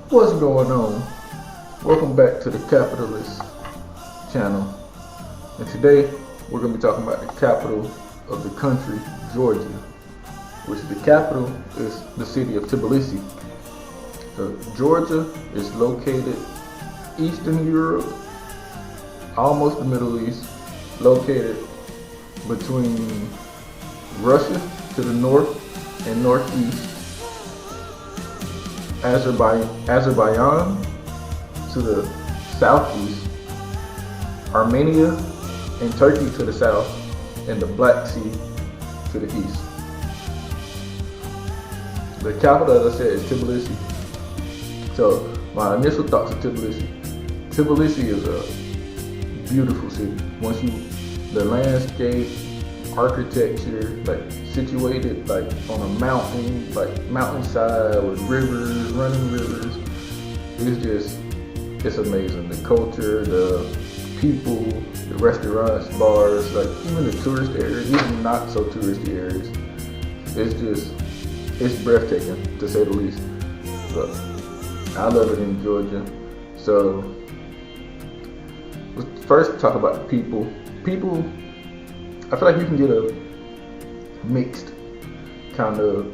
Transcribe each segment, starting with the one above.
What's going on? Welcome back to the Capitalist channel. And today we're going to be talking about the capital of the country, Georgia, which the capital is the city of Tbilisi. So Georgia is located Eastern Europe, almost the Middle East, located between Russia to the north and northeast, Azerbaijan to the southeast, Armenia and Turkey to the south, and the Black Sea to the east. The capital, as I said, is Tbilisi. So my initial thoughts of Tbilisi. Tbilisi is a beautiful city. The landscape, architecture, like situated like on a mountain, like mountainside with rivers, running rivers. It's amazing. The culture, the people, the restaurants, bars, like even the tourist areas, even not so touristy areas. It's breathtaking to say the least. But I love it in Georgia. So let's first talk about the people. People, I feel like you can get a mixed kind of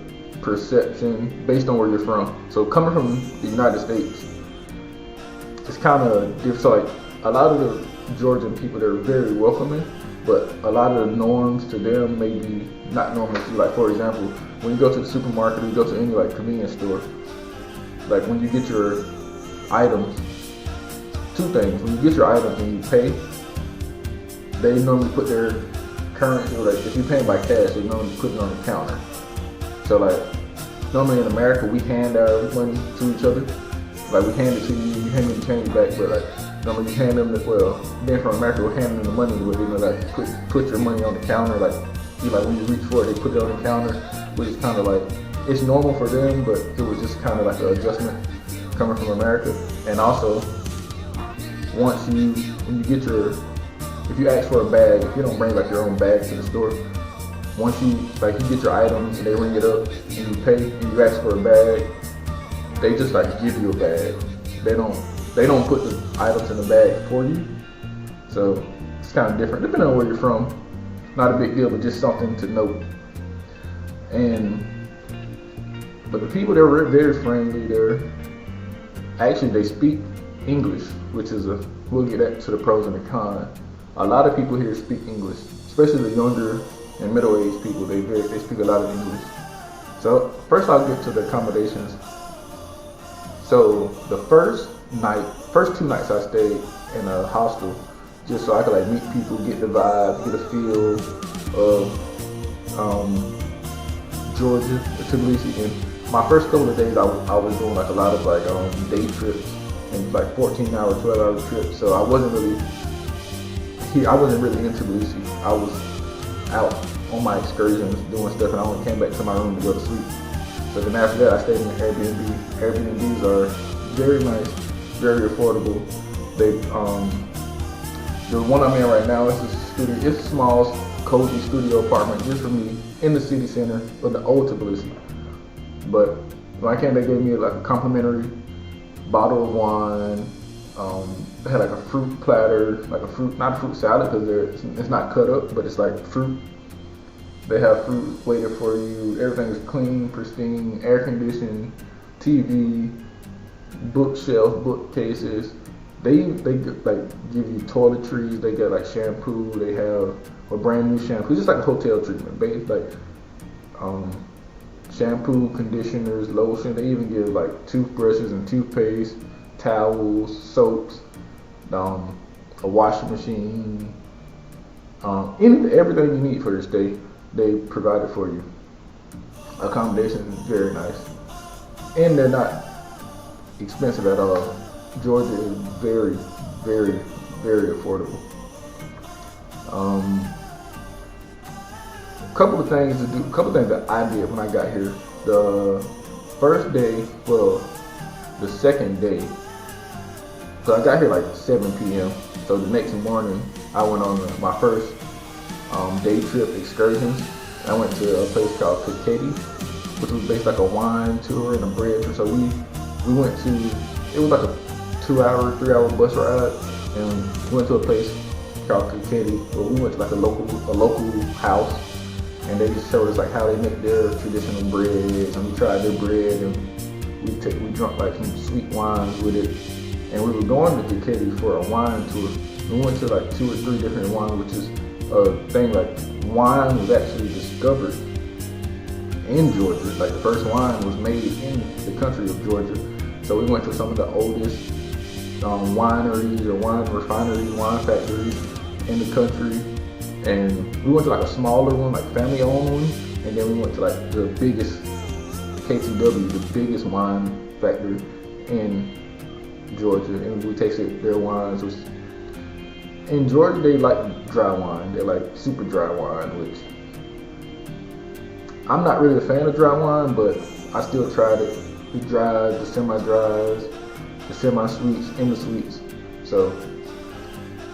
perception based on where you're from. So coming from the United States, it's kind of different. So like a lot of the Georgian people, they're very welcoming, but a lot of the norms to them may be not normal to you. Like for example, when you go to the supermarket or you go to any like convenience store, like when you get your items, two things. When you get your items and you pay, they normally put their currency, like if you're paying by cash, they normally put it on the counter. So like normally in America, we hand our money to each other. Like we hand it to you, you hand me the change back, but like normally you hand them being from America, we're handing them the money, but like put your money on the counter. Like when you reach for it, they put it on the counter, which is kind of like, it's normal for them, but it was just kind of like an adjustment coming from America. And also, if you ask for a bag, if you don't bring like your own bag to the store, once you get your items and they ring it up and you pay and you ask for a bag, they just like give you a bag. They don't put the items in the bag for you. So it's kind of different depending on where you're from. Not a big deal, but just something to note. But the people, they're very friendly. They speak English, which is we'll get that to the pros and the cons. A lot of people here speak English, especially the younger and middle-aged people. They speak a lot of English. So first I'll get to the accommodations. So the first 2 nights I stayed in a hostel, just so I could like meet people, get the vibe, get a feel of Georgia, Tbilisi. And my first couple of days I was doing like a lot of like day trips and like 14-hour, 12-hour trips. So I wasn't really in Tbilisi. I was out on my excursions doing stuff, and I only came back to my room to go to sleep. So then after that, I stayed in an Airbnb. Airbnbs are very nice, very affordable. The one I'm in right now is a studio. It's a small, cozy studio apartment just for me in the city center of the old Tbilisi. But when I came, they gave me like a complimentary bottle of wine. They had like a fruit platter, not a fruit salad because it's not cut up, but it's like fruit. They have fruit waiting for you. Everything is clean, pristine, air conditioned, TV, bookshelf, bookcases. They like give you toiletries. They get like shampoo. They have a brand new shampoo. It's just like a hotel treatment. Shampoo, conditioners, lotion. They even give like toothbrushes and toothpaste, towels, soaps, a washing machine, everything you need for your stay. They provide it for you. Accommodations is very nice, and they're not expensive at all. Georgia is very, very, very affordable. Couple of things that I did when I got here. The second day. So I got here like 7 p.m. So the next morning, I went on my first day trip excursions. I went to a place called Kaketi. which was basically like a wine tour and a bread tour. So we went to, it was like a 2-hour, 3-hour bus ride, and we went to a place called Kaketi, where we went to like a local house, and they just showed us like how they make their traditional breads, and we tried their bread, and we drank like some sweet wines with it. And we were going to Kaketi for a wine tour. We went to like 2 or 3 different wines, which is a thing, like wine was actually discovered in Georgia. Like the first wine was made in the country of Georgia. So we went to some of the oldest wineries or wine refineries, wine factories in the country. And we went to like a smaller one, like family owned one. And then we went to like the biggest, KTW, the biggest wine factory in Georgia. And we tasted their wines. In Georgia, they like dry wine. They like super dry wine, which I'm not really a fan of dry wine, but I still tried it. The dries, the semi-dries, the semi-sweets, and the sweets. So,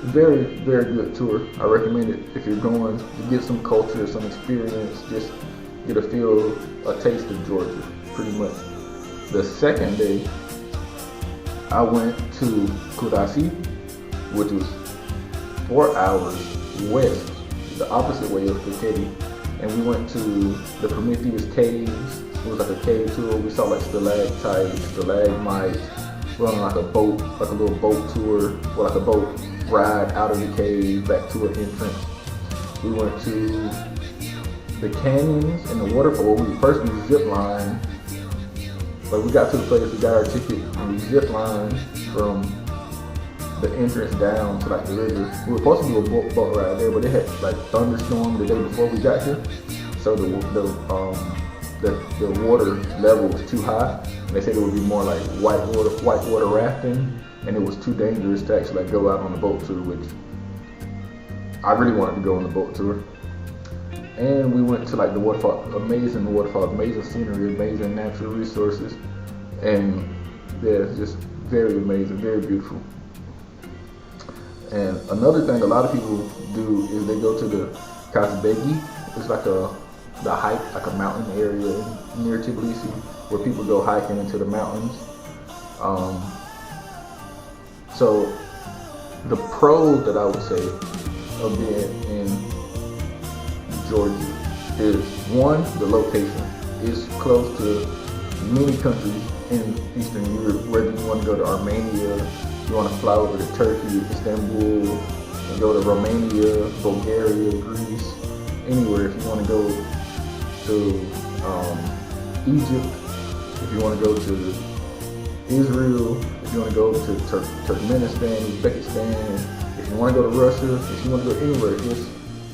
very, very good tour. I recommend it if you're going to get some culture, some experience, just get a feel, a taste of Georgia, pretty much. The second day, I went to Kudasi, which was 4 hours west, the opposite way of Kaketi, and we went to the Prometheus Caves. It was like a cave tour. We saw like stalactites, stalagmites. We went on like a boat, like a little boat tour, or like a boat ride out of the cave back to an entrance. We went to the canyons and the waterfall. First we zip lined, but we got to the place, we got our ticket, and we zip lined from the entrance down to like the river. We were supposed to do a boat ride there, but they had like thunderstorm the day before we got here, so the water level was too high. And they said it would be more like whitewater rafting, and it was too dangerous to actually like go out on the boat tour, which I really wanted to go on the boat tour. And we went to like the waterfall, amazing scenery, amazing natural resources, and yeah, it's just very amazing, very beautiful. And another thing a lot of people do is they go to the Kazbegi. It's like the hike, like a mountain area near Tbilisi, where people go hiking into the mountains. So the pros that I would say of being in Georgia is, one, the location. It's close to many countries in Eastern Europe. Whether you want to go to Armenia, you want to fly over to Turkey, Istanbul, and go to Romania, Bulgaria, Greece, anywhere. If you want to go to Egypt, if you want to go to Israel, if you want to go to Turkmenistan, Uzbekistan, if you want to go to Russia, if you want to go anywhere, it's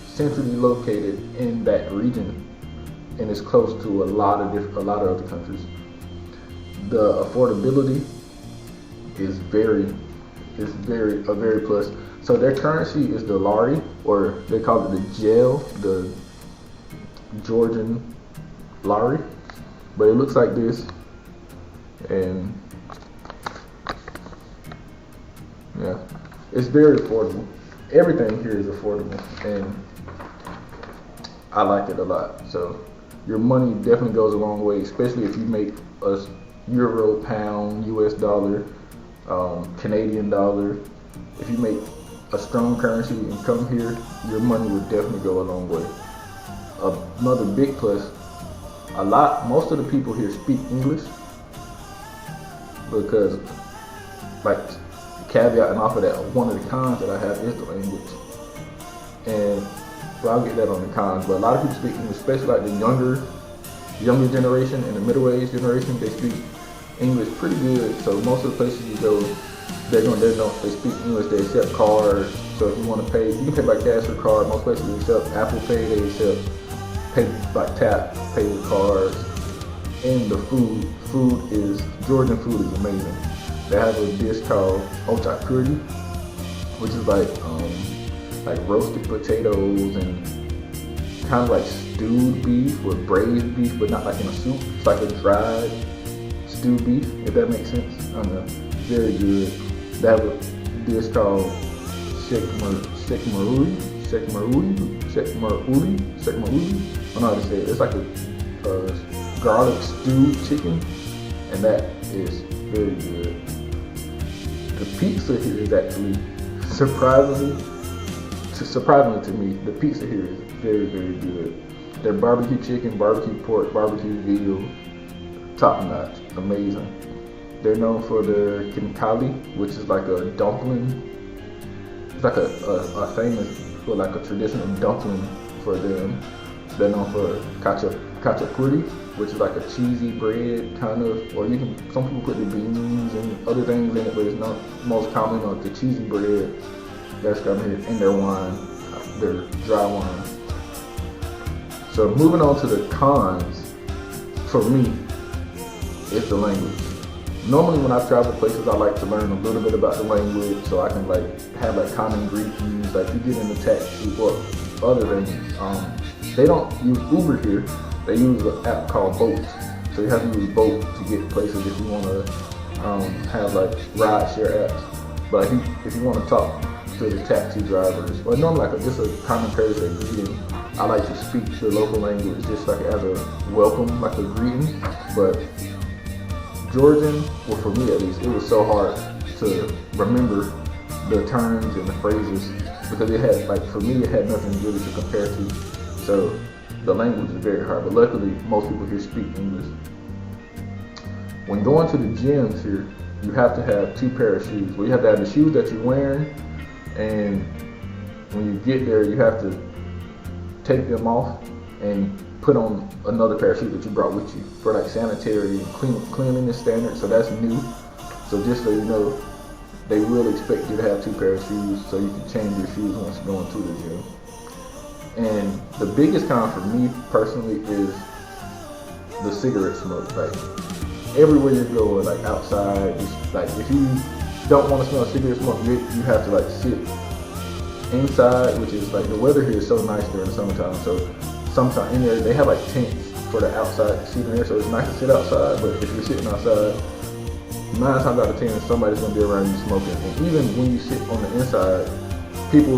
centrally located in that region, and it's close to a lot of other countries. The affordability is a very plus. So their currency is the lari, or they call it the gel, the Georgian lari, but it looks like this, and yeah, it's very affordable. Everything here is affordable, and I like it a lot. So your money definitely goes a long way, especially if you make a euro, pound, US dollar, Canadian dollar. If you make a strong currency and come here, your money would definitely go a long way. Another big plus, most of the people here speak English, because, like, caveat and off of that, one of the cons that I have is the language. And well, I'll get that on the cons, but a lot of people speak English, especially like the younger generation and the middle-aged generation. They speak English pretty good. So most of the places you go, they speak English. They accept cards. So if you want to pay, you can pay by cash or card. Most places accept Apple Pay. They accept pay by tap, pay with cards. And the Georgian food is amazing. They have a dish called ochakuri, which is like roasted potatoes and kind of like stewed beef or braised beef, but not like in a soup. It's like a dried stewed beef, if that makes sense. I don't know. Very good. They have a dish called sekmaruli. I don't know how to say it. It's like a garlic stewed chicken, and that is very good. The pizza here is actually surprisingly to me, the pizza here is very, very good. Their barbecue chicken, barbecue pork, barbecue veal, top notch, amazing. They're known for their kinkali, which is like a dumpling. It's like a famous for like a traditional dumpling for them. They're known for kachapuri, which is like a cheesy bread kind of, or some people put the beans and other things in it, but it's not most common on the cheesy bread. That's kind of here, and their wine, their dry wine. So moving on to the cons, for me, it's the language. Normally when I travel places, I like to learn a little bit about the language so I can like have like common greetings, like you get in a taxi or other things. They don't use Uber here. They use an app called Bolt. So you have to use Bolt to get places if you want to have like ride share apps. But if you want to talk to the taxi drivers, or normally like just a common courtesy greeting, I like to speak the local language just like as a welcome, like a greeting. But Georgian, well for me at least, it was so hard to remember the terms and the phrases because it had, like for me, it had nothing really to compare to. So the language is very hard, but luckily most people here speak English. When going to the gyms here, you have to have 2 pairs of shoes. Well, you have to have the shoes that you're wearing, and when you get there, you have to take them off and put on another pair of shoes that you brought with you for like sanitary and cleanliness standards. So that's new. So just so you know, they will expect you to have 2 pairs of shoes so you can change your shoes once you go into the gym. And the biggest con for me personally is the cigarette smoke. Like everywhere you go, like outside, just, like if you don't want to smell cigarette smoke, you have to like sit inside, which is like the weather here is so nice during the summertime. So sometimes in there they have like tents for the outside seating there, so it's nice to sit outside. But if you're sitting outside, 9 times out of 10 somebody's gonna be around you smoking. And even when you sit on the inside, people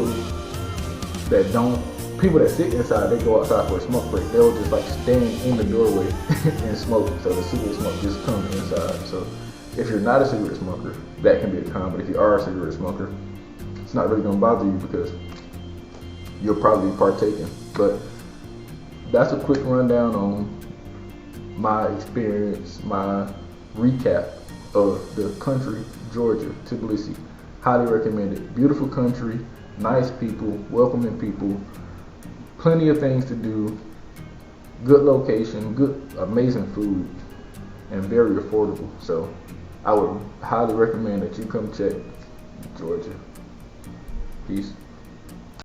that sit inside, they go outside for a smoke break. They'll just like stand in the doorway and smoke. So the cigarette smoke just comes inside. So if you're not a cigarette smoker, that can be a con. But if you are a cigarette smoker, it's not really gonna bother you because you'll probably be partaking. But that's a quick rundown on my experience, my recap of the country, Georgia, Tbilisi. Highly recommend it. Beautiful country, nice people, welcoming people, plenty of things to do, good location, good, amazing food, and very affordable. So I would highly recommend that you come check Georgia. Peace.